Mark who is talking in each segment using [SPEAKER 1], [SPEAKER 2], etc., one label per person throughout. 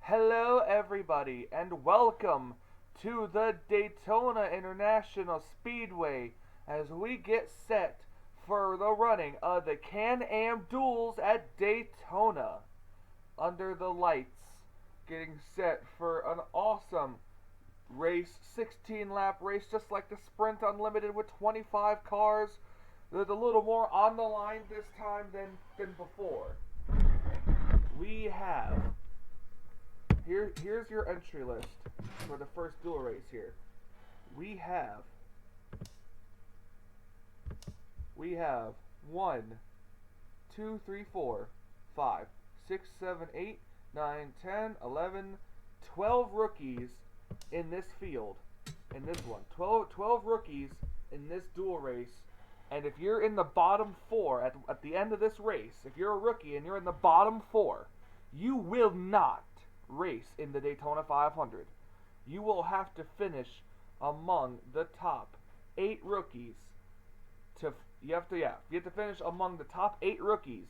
[SPEAKER 1] Hello, everybody, and welcome to the Daytona International Speedway as we get set for the running of the Can-Am Duels at Daytona. Under the lights, getting set for an awesome race, 16-lap race, just like the Sprint Unlimited with 25 cars. There's a little more on the line this time than before. We have Here's your entry list for the first duel race here. We have 1, 2, 3, 4, 5, 6, 7, 8, 9, 10, 11, 12 rookies in this field. In this one. 12 rookies in this duel race. And if you're in the bottom 4 at the end of this race, if you're a rookie and you're in the bottom 4, you will not race in the Daytona 500. You will have to finish among the top 8 rookies. You have to finish among the top 8 rookies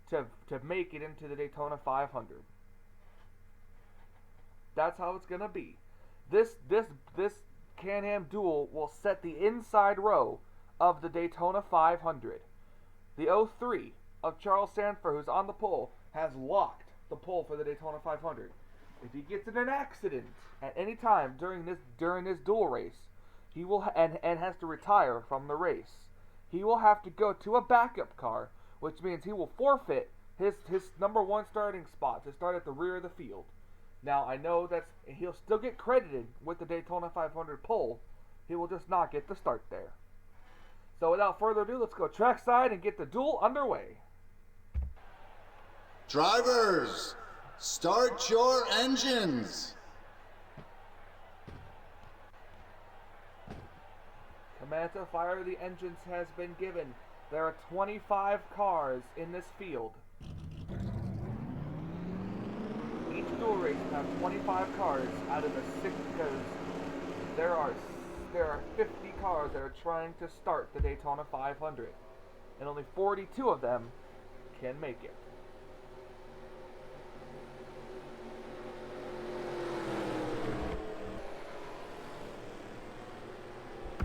[SPEAKER 1] to make it into the Daytona 500. That's how it's gonna be. This Can-Am duel will set the inside row of the Daytona 500. The 03 of Charles Sanford, who's on the pole, has locked the pole for the Daytona 500. If he gets in an accident at any time during this duel race, he will and has to retire from the race. He will have to go to a backup car, which means he will forfeit his number 1 starting spot to start at the rear of the field. Now I know he'll still get credited with the Daytona 500 pole. He will just not get the start there. So without further ado, let's go trackside and get the duel underway.
[SPEAKER 2] Drivers, start your engines.
[SPEAKER 1] Command to fire the engines has been given. There are 25 cars in this field. Each duel race will have 25 cars out of the 6 because there are 50 cars that are trying to start the Daytona 500, and only 42 of them can make it.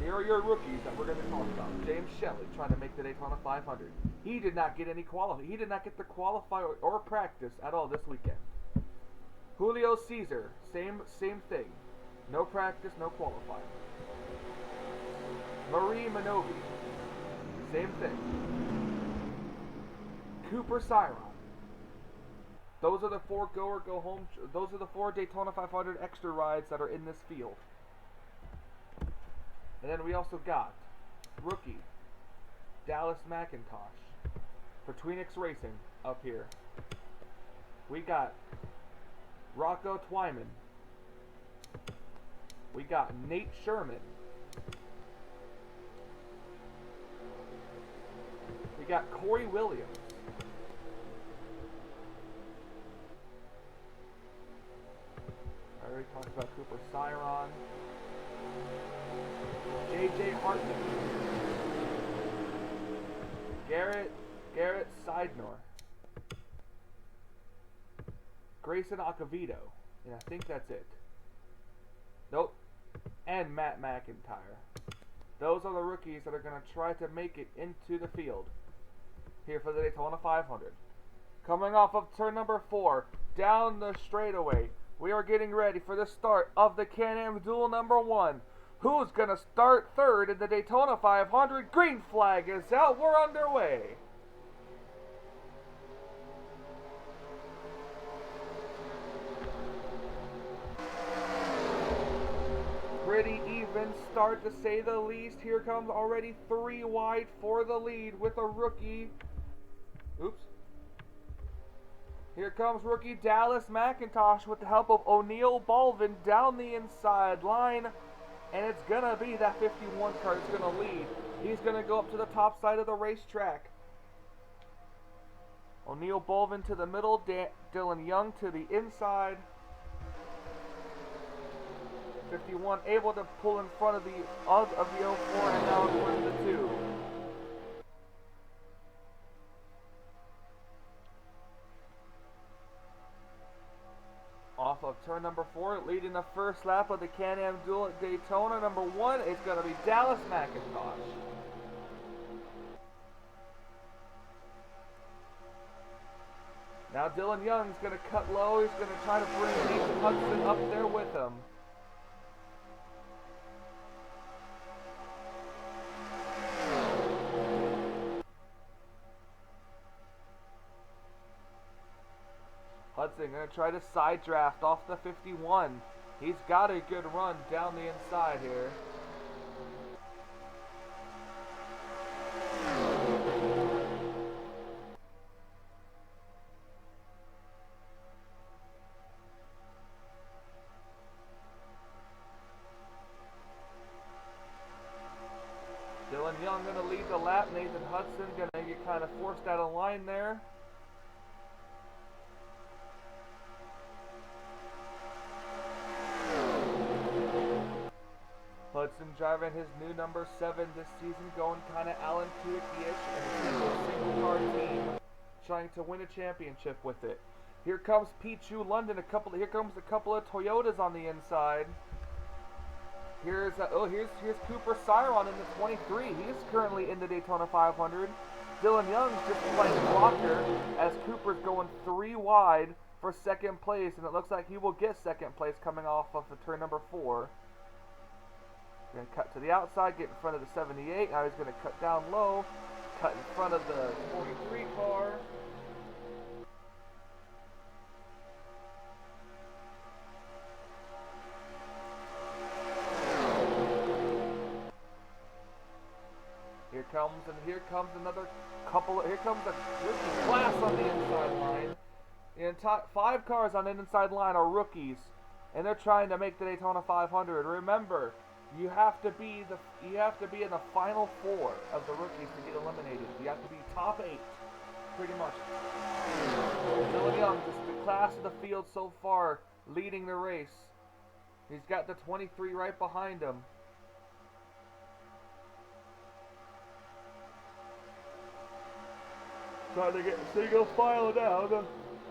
[SPEAKER 1] Here are your rookies that we're going to talk about. James Shelley trying to make the Daytona 500. He did not get any He did not get to qualify or practice at all this weekend. Julio Cesar, same thing. No practice, no qualifying. Marie Minovi, same thing. Cooper Siron. Those are the 4 go or go home. Those are the 4 Daytona 500 extra rides that are in this field. And then we also got rookie Dallas McIntosh for Tweenix Racing up here. We got Rocco Twyman. We got Nate Sherman. We got Corey Williams. I already talked about Cooper Siron. J.J. Hartman. Garrett Seidnor. Grayson Acevedo. And I think that's it. Nope. And Matt McIntyre. Those are the rookies that are going to try to make it into the field here for the Daytona 500. Coming off of turn number 4, down the straightaway, we are getting ready for the start of the Can-Am Duel number 1. Who's going to start third in the Daytona 500? Green flag is out. We're underway. Pretty even start, to say the least. Here comes already 3 wide for the lead with a rookie. Oops. Here comes rookie Dallas McIntosh with the help of O'Neal Baldwin down the inside line. And it's going to be that 51 car that's going to lead. He's going to go up to the top side of the racetrack. O'Neal Baldwin to the middle. Dylan Young to the inside. 51 able to pull in front of the 04 and now towards the 2. off of turn number 4, leading the first lap of the Can-Am Duel at Daytona. Number 1 is going to be Dallas McIntosh. Now Dylan Young's going to cut low. He's going to try to bring Nathan Hudson up there with him. Hudson going to try to side draft off the 51. He's got a good run down the inside here. Dylan Young going to lead the lap. Nathan Hudson going to get kind of forced out of line there. Hudson driving his new number 7 this season, going kind of Alan Tuick-ish, and a single car team trying to win a championship with it. Here comes Pichu London. Here comes a couple of Toyotas on the inside. Here's Cooper Siron in the 23. He's currently in the Daytona 500. Dylan Young's just playing blocker as Cooper's going 3 wide for second place, and it looks like he will get second place coming off of the turn number 4. Going to cut to the outside, get in front of the 78. Now he's going to cut down low, cut in front of the 43 car. Here comes another couple. Here comes a rookie class on the inside line. And 5 cars on the inside line are rookies, and they're trying to make the Daytona 500. Remember, you have to be in the final 4 of the rookies to get eliminated. You have to be top 8, pretty much. Dylan Young, just the class of the field so far, leading the race. He's got the 23 right behind him. Trying to get single file down.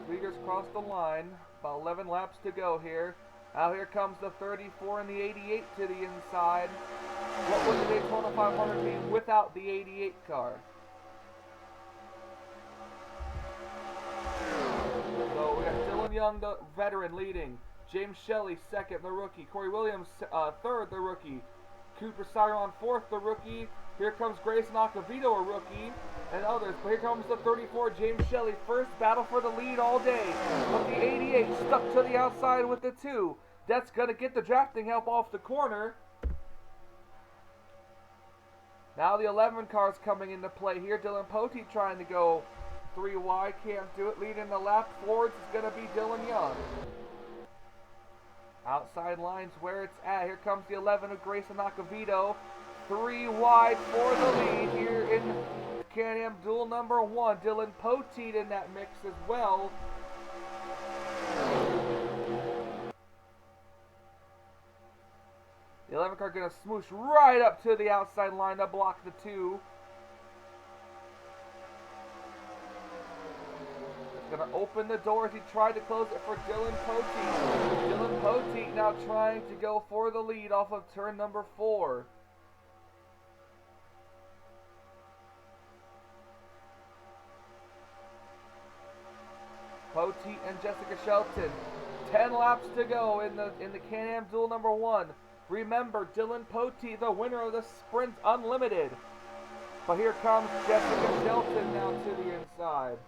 [SPEAKER 1] Leaders cross the line. About 11 laps to go here. Now here comes the 34 and the 88 to the inside. What would the Daytona 500 be without the 88 car? So we got Dylan Young, the veteran, leading. James Shelley, second, the rookie. Corey Williams, third, the rookie. Cooper Siron, fourth, the rookie. Here comes Grayson Acavito, a rookie, and others. But here comes the 34, James Shelley. First battle for the lead all day. But the 88 stuck to the outside with the 2. That's going to get the drafting help off the corner. Now the 11 car's coming into play here. Dylan Poteet trying to go 3 wide. Can't do it. Leading the lap forwards is going to be Dylan Young. Outside lines where it's at. Here comes the 11 of Grayson Acavito. 3 wide for the lead here in Can-Am Duel number 1. Dylan Poteet in that mix as well. The 11 car going to smoosh right up to the outside line to block the 2. It's going to open the doors. He tried to close it for Dylan Poteet. Dylan Poteet now trying to go for the lead off of turn number 4. Poteet and Jessica Shelton. 10 laps to go in the Can-Am Duel number 1. Remember, Dylan Poteet, the winner of the Sprint Unlimited. But here comes Jessica Shelton now to the inside.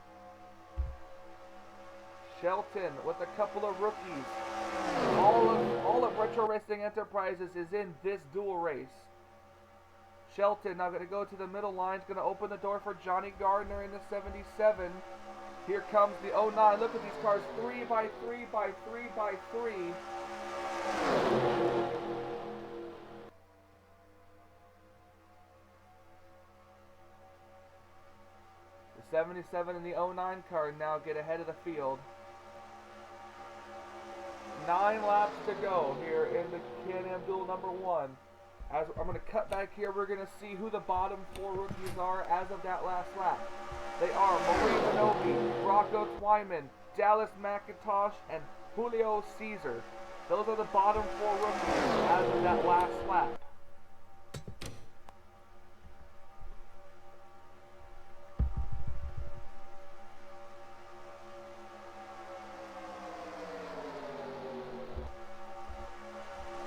[SPEAKER 1] Shelton with a couple of rookies. All of Retro Racing Enterprises is in this dual race. Shelton now going to go to the middle line. He's going to open the door for Johnny Gardner in the 77. Here comes the 09. Look at these cars. 3 by 3 by 3 by 3. The 77 and the 09 car now get ahead of the field. 9 laps to go here in the Can-Am Duel number 1. As I'm going to cut back here, we're going to see who the bottom 4 rookies are as of that last lap. They are Marie Minogue, Rocco Twyman, Dallas McIntosh, and Julio Caesar. Those are the bottom 4 rookies as of that last lap.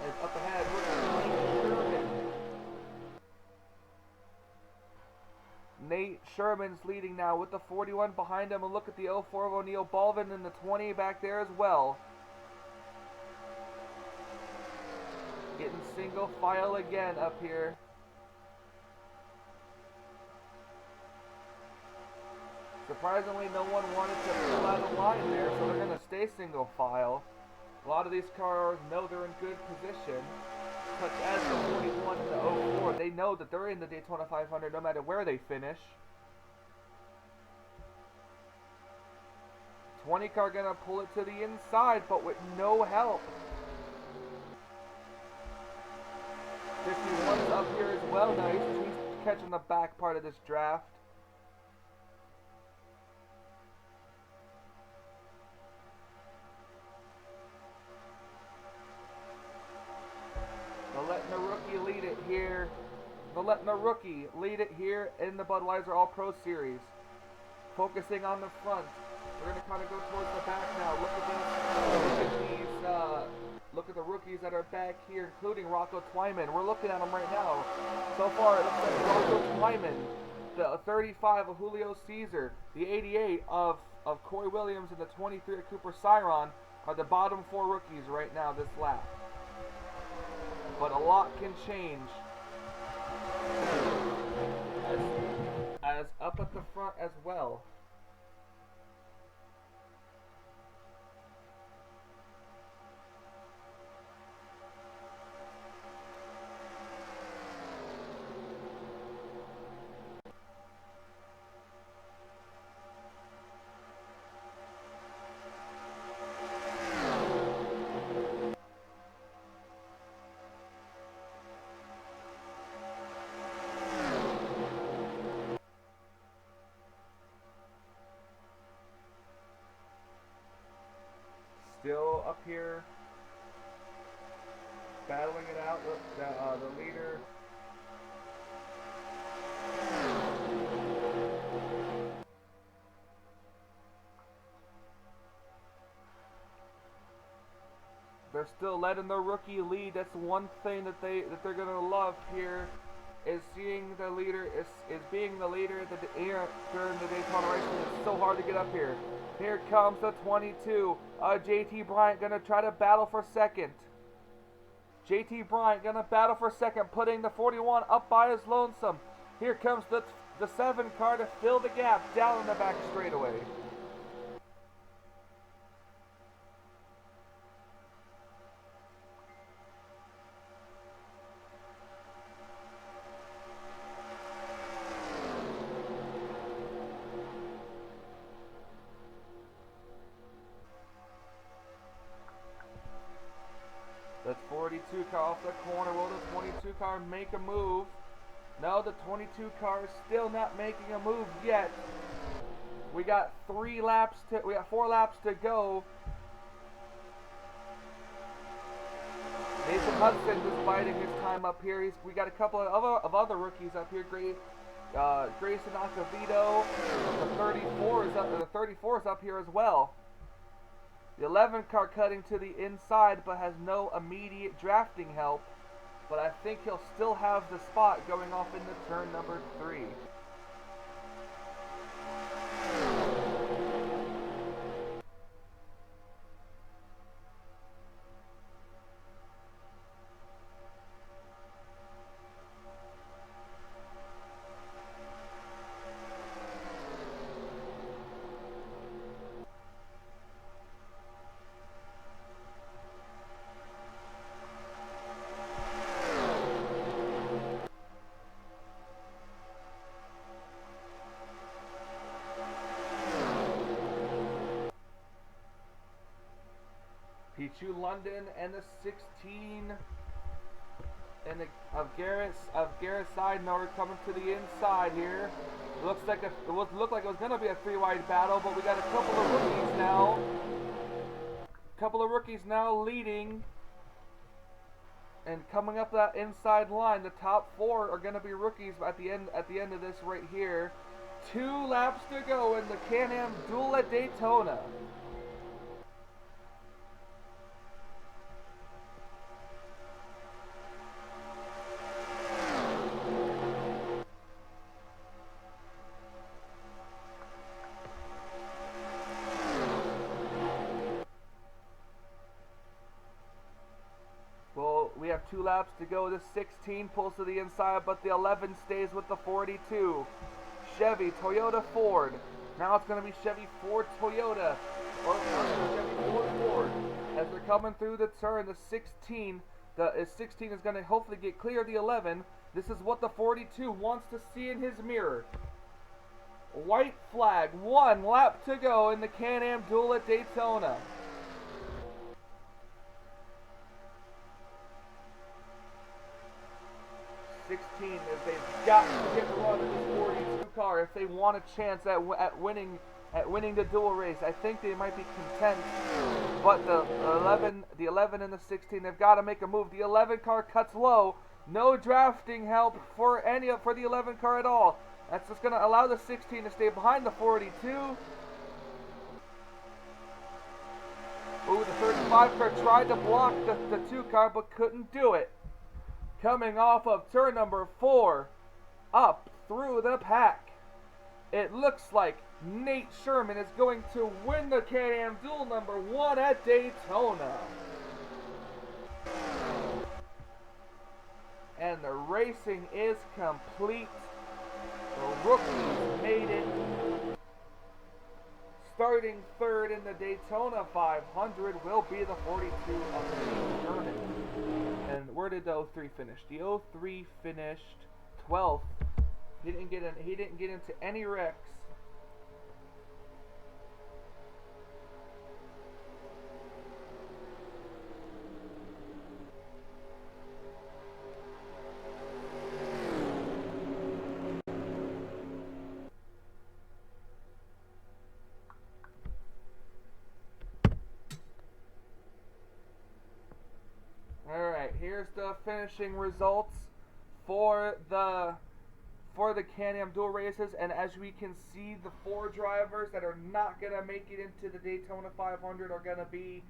[SPEAKER 1] As up ahead, Nate Sherman's leading now with the 41 behind him, and look at the 04 of O'Neal Baldwin and the 20 back there as well. Getting single file again up here. Surprisingly, no one wanted to pull out of line there, so they're going to stay single file. A lot of these cars know they're in good position, such as the 41 and the 04. They know that they're in the Daytona 500 no matter where they finish. 20 car going to pull it to the inside, but with no help. 51 is up here as well now. He's catching the back part of this draft. They're letting the rookie lead it here. They're letting the rookie lead it here in the Budweiser All-Pro Series. Focusing on the front. We're going to kind of go towards the back now. Look at these. Look at the rookies that are back here, including Rocco Twyman. We're looking at them right now. So far, it looks like Rocco Twyman, the 35 of Julio Caesar, the 88 of Corey Williams, and the 23 of Cooper Cyron are the bottom 4 rookies right now this lap. But a lot can change. As up at the front as well. Still up here, battling it out with the leader. They're still letting the rookie lead. That's one thing that they're gonna love here, is seeing the leader is being the leader during the Daytona race. It's so hard to get up here. Here comes the 22. JT Bryant gonna try to battle for second. JT Bryant gonna battle for second, putting the 41 up by his lonesome. Here comes the 7 car to fill the gap down in the back straightaway. The 42 car off the corner. Will the 22 car make a move? No, the 22 car is still not making a move yet. We got 4 laps to go. Nathan Hudson is biding his time up here. We got a couple of other rookies up here. Grayson Acavito, the 34 is up here as well. The 11 car cutting to the inside, but has no immediate drafting help. But I think he'll still have the spot going off into turn number 3. Pichu London and the 16 of Garrett's Seidner coming to the inside here. Looks like it looked like it was gonna be a 3-wide battle, but we got a couple of rookies now. Leading and coming up that inside line. The top 4 are gonna be rookies at the end of this right here. 2 laps to go in the Can-Am Duel at Daytona. We have 2 laps to go. The 16 pulls to the inside, but the 11 stays with the 42. Chevy, Toyota, Ford. Now it's going to be Chevy, Ford, Toyota. Or Chevy, Ford. As they're coming through the turn, the 16 is going to hopefully get clear of the 11. This is what the 42 wants to see in his mirror. White flag. 1 lap to go in the Can-Am Duel at Daytona. 16 is they've got to get the run of this 42 car if they want a chance at winning the dual race. I think they might be content, but the 11 and the 16, they've got to make a move. The 11 car cuts low, no drafting help for the 11 car at all. That's just going to allow the 16 to stay behind the 42. Ooh, the 35 car tried to block the 2 car but couldn't do it. Coming off of turn number 4, up through the pack. It looks like Nate Sherman is going to win the Can-Am Duel number 1 at Daytona. And the racing is complete. The rookies made it. Starting 3rd in the Daytona 500 will be the 42 of Nate Sherman. And where did the 03 finish? The 03 finished 12th. He didn't get into any wrecks. Here's the finishing results for the Can-Am Duel races, and as we can see, the 4 drivers that are not going to make it into the Daytona 500 are going to be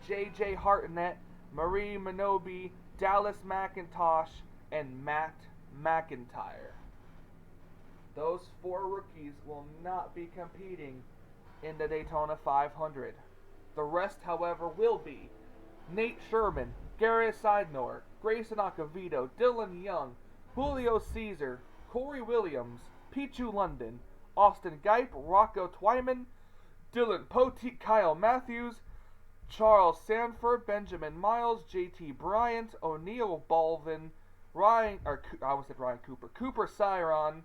[SPEAKER 1] J.J. Hartnett, Marie Minobi, Dallas McIntosh, and Matt McIntyre. Those 4 rookies will not be competing in the Daytona 500. The rest, however, will be Nate Sherman, Gary Seidner, Grayson Acavito, Dylan Young, Julio Caesar, Corey Williams, Pichu London, Austin Geip, Rocco Twyman, Dylan Poteet, Kyle Matthews, Charles Sanford, Benjamin Miles, JT Bryant, O'Neill Balvin, Cooper Cyron,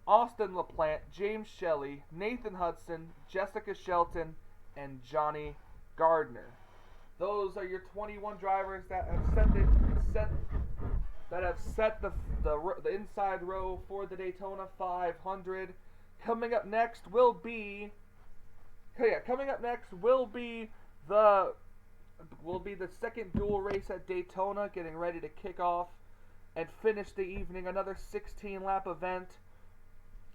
[SPEAKER 1] Austin LaPlante, James Shelley, Nathan Hudson, Jessica Shelton, and Johnny Gardner. Those are your 21 drivers that have set the inside row for the Daytona 500. Coming up next will be the second dual race at Daytona, getting ready to kick off and finish the evening. Another 16-lap event.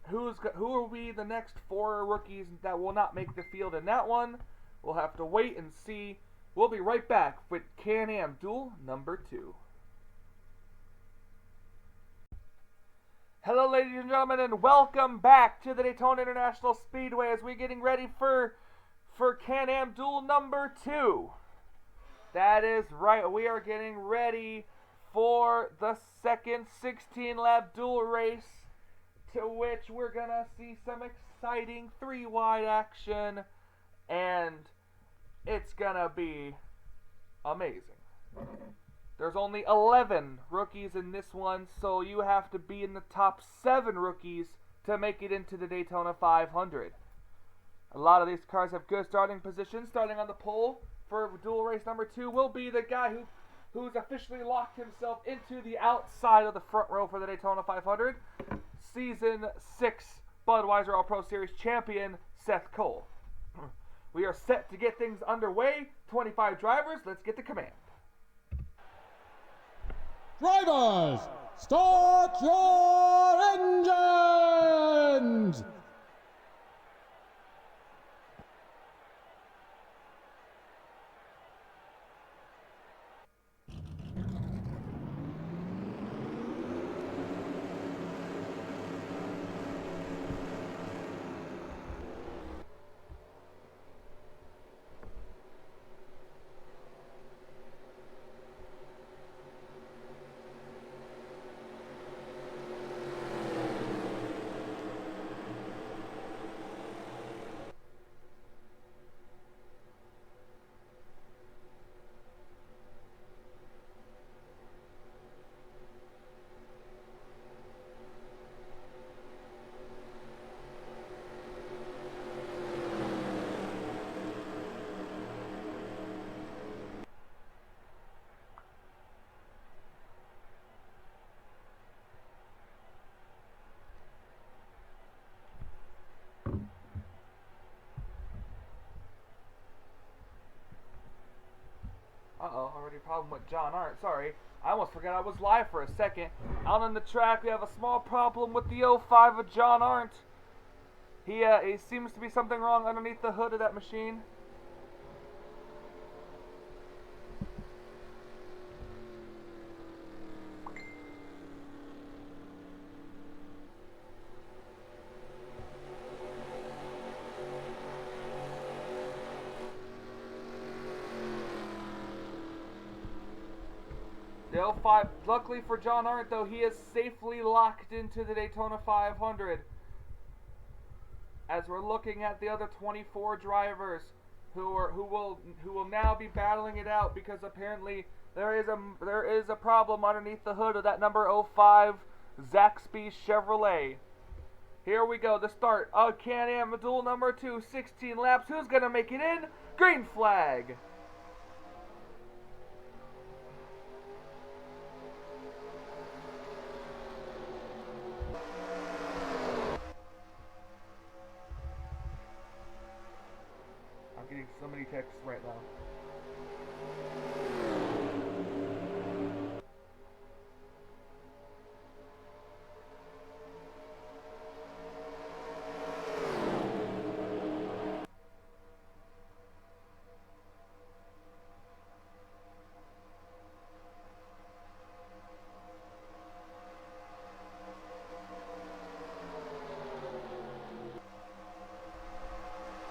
[SPEAKER 1] Who will be the next 4 rookies that will not make the field in that one? We'll have to wait and see. We'll be right back with Can-Am Duel number 2. Hello, ladies and gentlemen, and welcome back to the Daytona International Speedway as we're getting ready for Can-Am Duel number 2. That is right. We are getting ready for the second 16-lap dual race, to which we're going to see some exciting 3-wide action, and it's gonna be amazing. There's only 11 rookies in this one, so you have to be in the top 7 rookies to make it into the Daytona 500. A lot of these cars have good starting positions. Starting on the pole for dual race number 2 will be the guy who's officially locked himself into the outside of the front row for the Daytona 500, Season 6 Budweiser All-Pro Series champion, Seth Cole. We are set to get things underway. 25 drivers, let's get the command.
[SPEAKER 3] Drivers, start your engines!
[SPEAKER 1] Uh-oh, already a problem with John Arndt. Sorry, I almost forgot I was live for a second. Out on the track, we have a small problem with the 05 of John Arndt. He seems to be something wrong underneath the hood of that machine. The 05, luckily for John Arndt though, he is safely locked into the Daytona 500. As we're looking at the other 24 drivers who will now be battling it out, because apparently there is a problem underneath the hood of that number 05 Zaxby Chevrolet. Here we go, the start of Can-Am duel number 2, 16 laps. Who's gonna make it in? Green flag. I'm getting so many texts right now.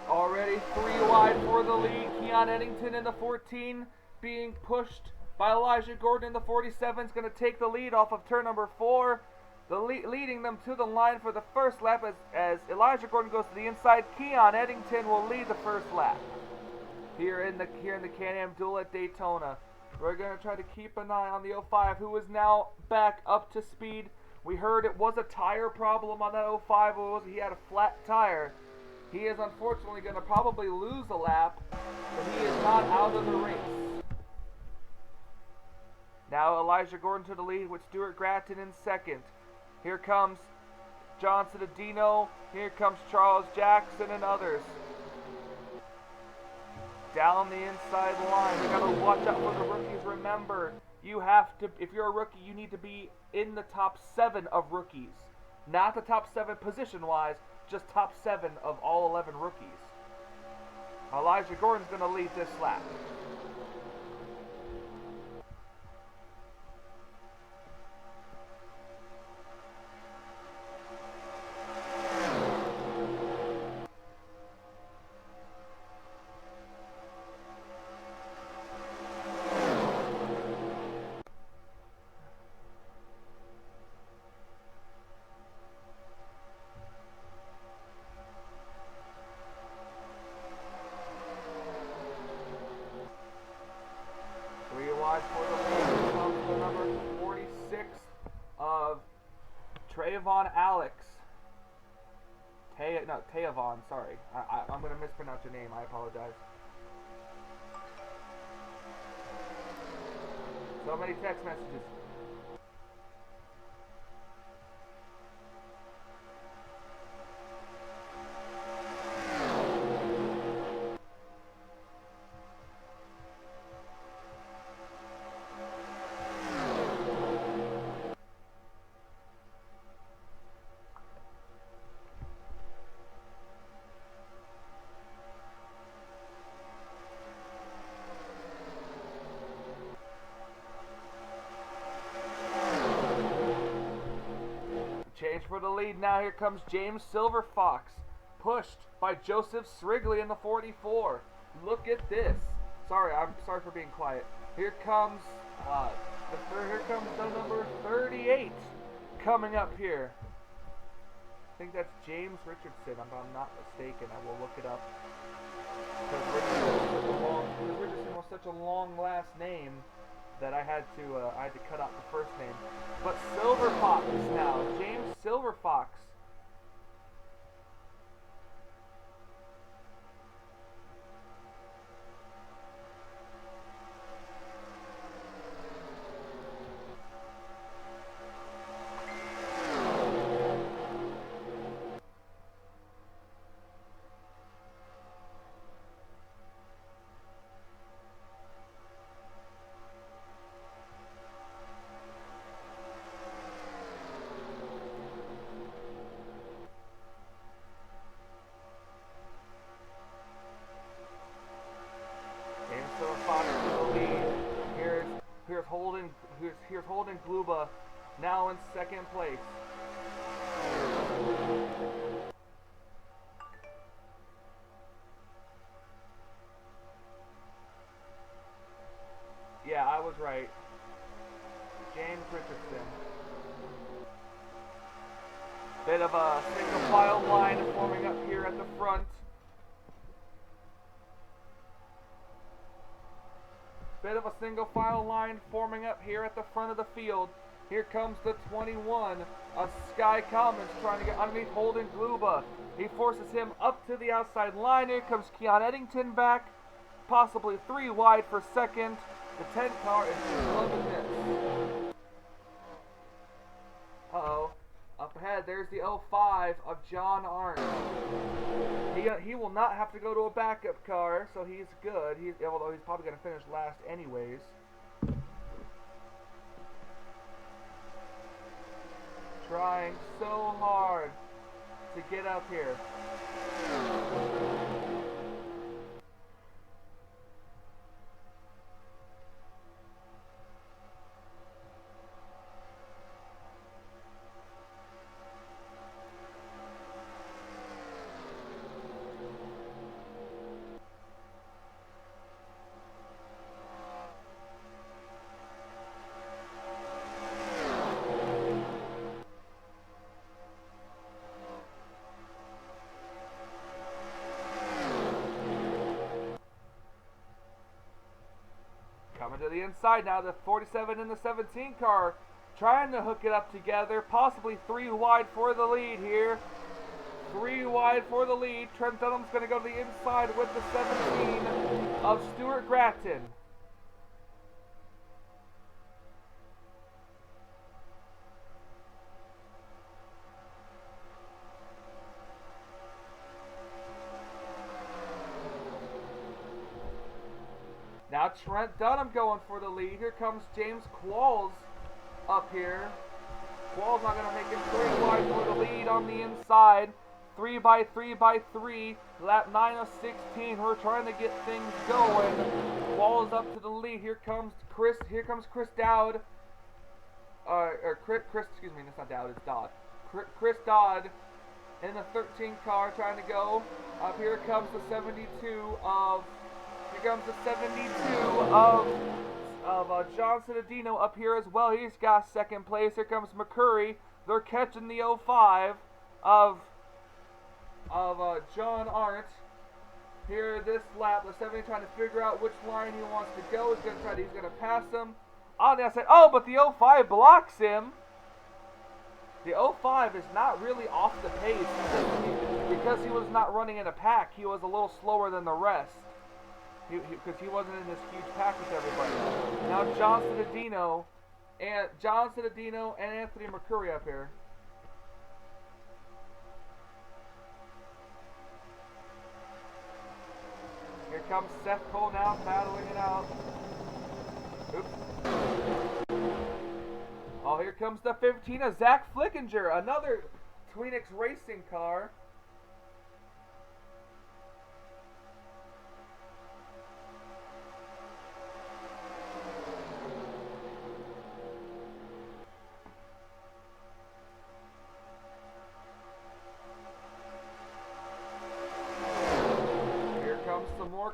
[SPEAKER 1] Already 3 wide for the lead. Keon Eddington in the 14 being pushed by Elijah Gordon in the 47 is going to take the lead off of turn number 4. Leading them to the line for the first lap as Elijah Gordon goes to the inside. Keon Eddington will lead the first lap here in the Can-Am duel at Daytona. We're going to try to keep an eye on the 05, who is now back up to speed. We heard it was a tire problem on that 05. He had a flat tire. He is unfortunately going to probably lose a lap, but he is not out of the race. Now Elijah Gordon to the lead with Stuart Gratton in second. Here comes John Cittadino. Here comes Charles Jackson and others. Down the inside line. We got to watch out for the rookies. Remember, you have to, if you're a rookie, you need to be in the top 7 of rookies. Not the top 7 position-wise, just top 7 of all 11 rookies. Elijah Gordon's going to lead this lap. For the lead comes the number 46 of Trayvon Alex. Tayavon, sorry. I'm going to mispronounce your name. I apologize. So many text messages. Change for the lead now. Here comes James Silverfox, pushed by Joseph Srigley in the 44. Look at this. Sorry, I'm sorry for being quiet. Here comes the number 38 coming up here. I think that's James Richardson, if I'm not mistaken. I will look it up. Because Richardson was such a long last name that I had to cut out the first name. But Silverfox now, James Silverfox. Here's Holden Gluba now in second place. Yeah, I was right. James Richardson. Bit of a single file line forming up here at the front. Bit of a single file line forming up here at the front of the field. Here comes the 21 of Sky Commons trying to get underneath Holden Gluba. He forces him up to the outside line. Here comes Keon Eddington back. Possibly 3 wide for second. The 10 car is just loving this. Uh-oh. Up ahead, there's the 05 of John Arndt. He will not have to go to a backup car, so he's good. Although he's probably going to finish last anyways. Trying so hard to get up here. Coming to the inside now, the 47 and the 17 car trying to hook it up together. Possibly 3 wide for the lead here. 3 wide for the lead. Trent Dunham's going to go to the inside with the 17 of Stuart Gratton. Now Trent Dunham going for the lead. Here comes James Qualls up here. Qualls not going to make it 3 wide for the lead on the inside. 3 by 3 by 3. Lap 9 of 16. We're trying to get things going. Qualls up to the lead. Here comes Chris Dowd. Excuse me, that's not Dowd, it's Dodd. Chris Dodd in the 13 car trying to go. Up here comes the 72 of... Here comes the 72 of John Citadino up here as well. He's got second place. Here comes McCurry. They're catching the 05 of John Arndt. Here this lap, the 70 trying to figure out which line he wants to go. He's gonna pass him. On the outside. Oh, but the 05 blocks him. The 05 is not really off the pace because he was not running in a pack. He was a little slower than the rest. because he wasn't in this huge pack with everybody. Now John Cittadino and Anthony Mercury up here. Here comes Seth Cole now, battling it out. Oops. Oh, here comes the 15 of Zach Flickinger, another Tweenix racing car.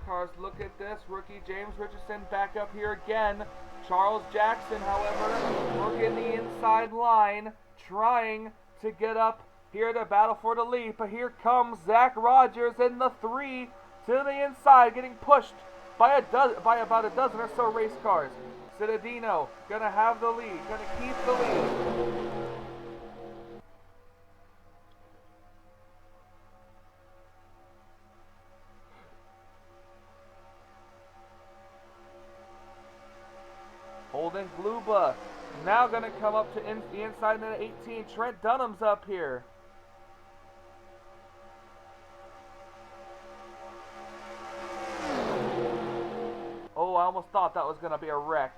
[SPEAKER 1] Cars. Look at this. Rookie James Richardson back up here again. Charles Jackson, however, working the inside line, trying to get up here to battle for the lead. But here comes Zach Rogers in the 3 to the inside, getting pushed by about a dozen or so race cars. Cittadino gonna have the lead, gonna keep the lead. Holden Gluba now going to come up to the inside of the 18. Trent Dunham's up here. Oh, I almost thought that was going to be a wreck.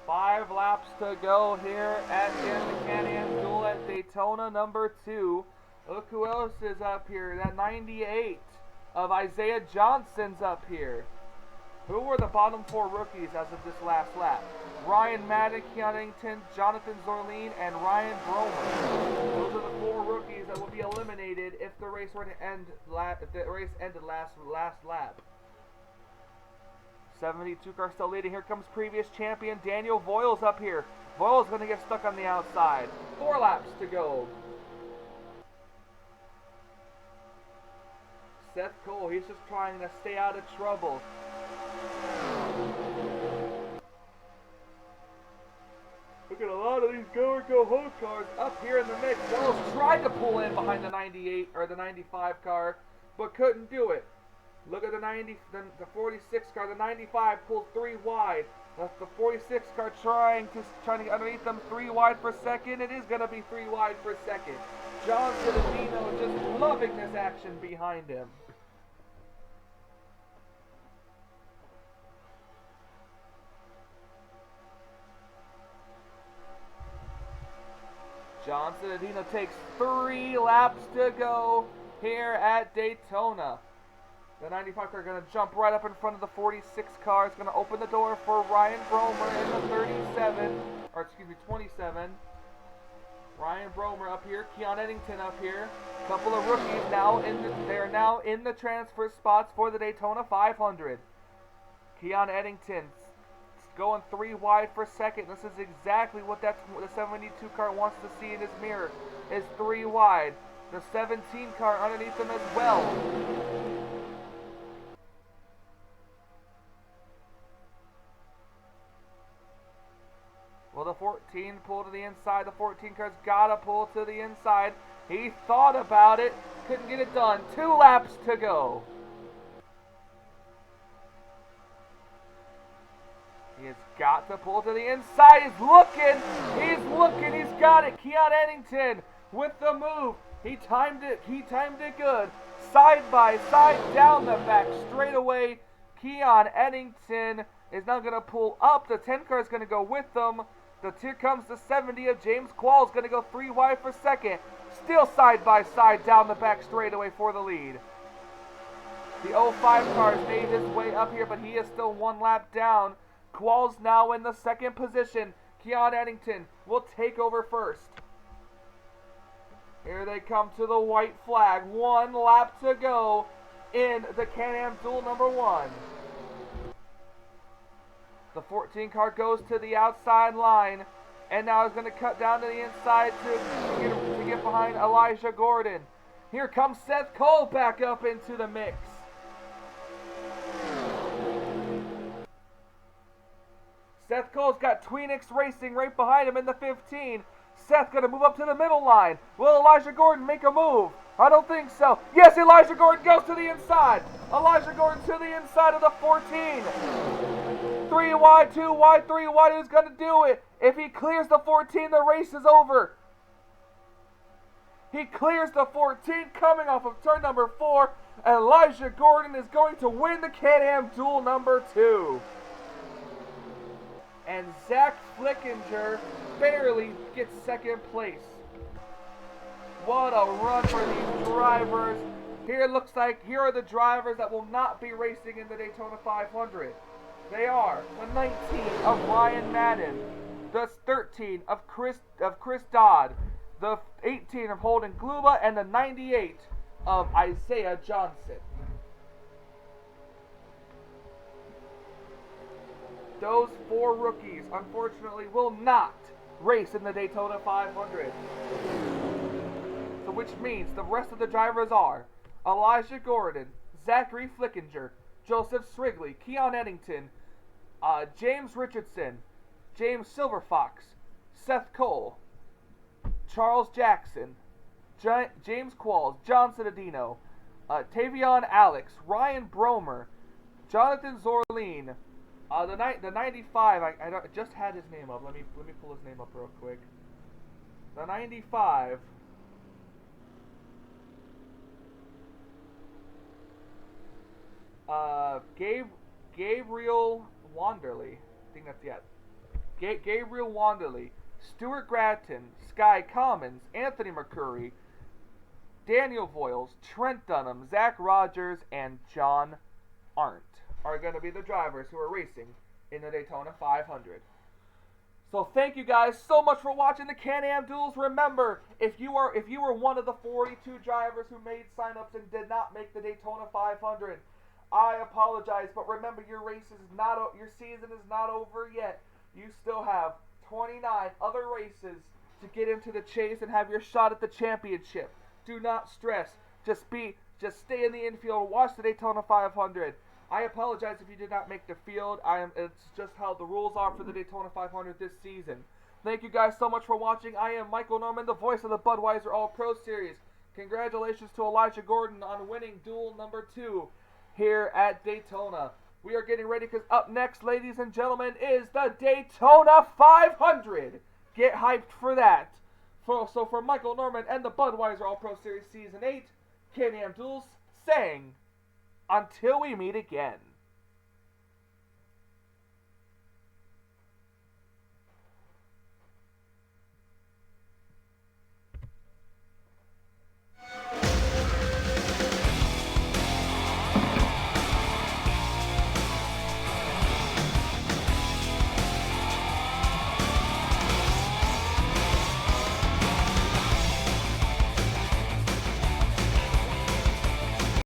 [SPEAKER 1] 5 laps to go here at the Can-Am Duel at Daytona number 2. Look who else is up here. That 98 of Isaiah Johnson's up here. Who were the bottom 4 rookies as of this last lap? Ryan Madden, Keon Ellington, Jonathan Zorleen, and Ryan Bromer. Those are the 4 rookies that will be eliminated if the race were to end. If the race ended last lap. 72 car still leading. Here comes previous champion Daniel Voiles up here. Voiles going to get stuck on the outside. 4 laps to go. Seth Cole, he's just trying to stay out of trouble. Look at a lot of these go-home cars up here in the mix. Wells tried to pull in behind the 98 or the 95 car, but couldn't do it. Look at the 46 car. The 95 pulled 3 wide. That's the 46 car trying to get underneath them 3 wide for second. It is going to be 3 wide for second. John Cittadino just loving this action behind him. John Cittadino takes 3 laps to go here at Daytona. The 95 car going to jump right up in front of the 46 car. It's going to open the door for Ryan Bromer in the 27. Ryan Bromer up here. Keon Eddington up here. A couple of rookies now they're now in the transfer spots for the Daytona 500. Keon Eddington going 3 wide for second. This is exactly what the 72 car wants to see in his mirror, is 3 wide. The 17 car underneath him as well. Well, the 14 pull to the inside. The 14 car's got to pull to the inside. He thought about it. Couldn't get it done. 2 laps to go. He has got to pull to the inside. He's looking. He's got it. Keon Eddington with the move. He timed it good. Side by side, down the back straightaway. Keon Eddington is now going to pull up. The 10 car is going to go with them. Here comes the 70 of James Qualls, going to go 3 wide for second. Still side by side, down the back straightaway for the lead. The 05 car has made his way up here, but he is still 1 lap down. Qualls now in the 2nd position. Keon Eddington will take over first. Here they come to the white flag. 1 lap to go in the Can-Am Duel number 1. The 14 car goes to the outside line, and now is going to cut down to the inside to get behind Elijah Gordon. Here comes Seth Cole back up into the mix. Seth Cole's got Tweenix Racing right behind him in the 15. Seth going to move up to the middle line. Will Elijah Gordon make a move? I don't think so. Yes, Elijah Gordon goes to the inside. Elijah Gordon to the inside of the 14. 3 wide, 2 wide, 3 wide. Who's going to do it? If he clears the 14, the race is over. He clears the 14 coming off of turn number 4. Elijah Gordon is going to win the Can-Am Duel number 2. And Zach Flickinger barely gets second place. What a run for these drivers. Here it looks like here are the drivers that will not be racing in the Daytona 500. They are the 19 of Ryan Madden, the 13 of Chris Dodd, the 18 of Holden Gluba, and the 98 of Isaiah Johnson. Those 4 rookies, unfortunately, will not race in the Daytona 500. So which means the rest of the drivers are Elijah Gordon, Zachary Flickinger, Joseph Srigley, Keon Eddington, James Richardson, James Silverfox, Seth Cole, Charles Jackson, James Qualls, John Cittadino, Tavion Alex, Ryan Bromer, Jonathan Zorline, the 95. I just had his name up. Let me pull his name up real quick. The 95. Gabriel Wanderley. I think that's it. Gabriel Wanderley, Stuart Gratton, Sky Commons, Anthony McCurry, Daniel Voiles, Trent Dunham, Zach Rogers, and John Arndt are going to be the drivers who are racing in the Daytona 500. So thank you guys so much for watching the Can-Am Duels. Remember, if you were one of the 42 drivers who made signups and did not make the Daytona 500, I apologize, but remember your season is not over yet. You still have 29 other races to get into the chase and have your shot at the championship. Do not stress. Just stay in the infield. Watch the Daytona 500. I apologize if you did not make the field. It's just how the rules are for the Daytona 500 this season. Thank you guys so much for watching. I am Michael Norman, the voice of the Budweiser All-Pro Series. Congratulations to Elijah Gordon on winning duel number 2 here at Daytona. We are getting ready because up next, ladies and gentlemen, is the Daytona 500. Get hyped for that. So for Michael Norman and the Budweiser All-Pro Series Season 8, Can-Am Duels saying, until we meet again.